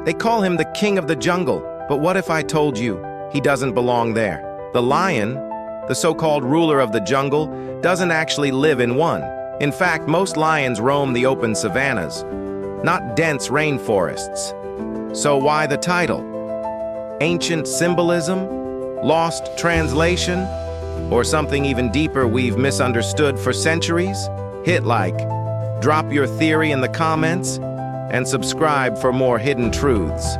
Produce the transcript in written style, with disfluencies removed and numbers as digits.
They call him the king of the jungle, but what if I told you he doesn't belong there? The lion, the so-called ruler of the jungle, doesn't actually live in one. In fact, most lions roam the open savannas, not dense rainforests. So why the title? Ancient symbolism? Lost translation? Or something even deeper we've misunderstood for centuries? Hit like, drop your theory in the comments, and subscribe for more hidden truths.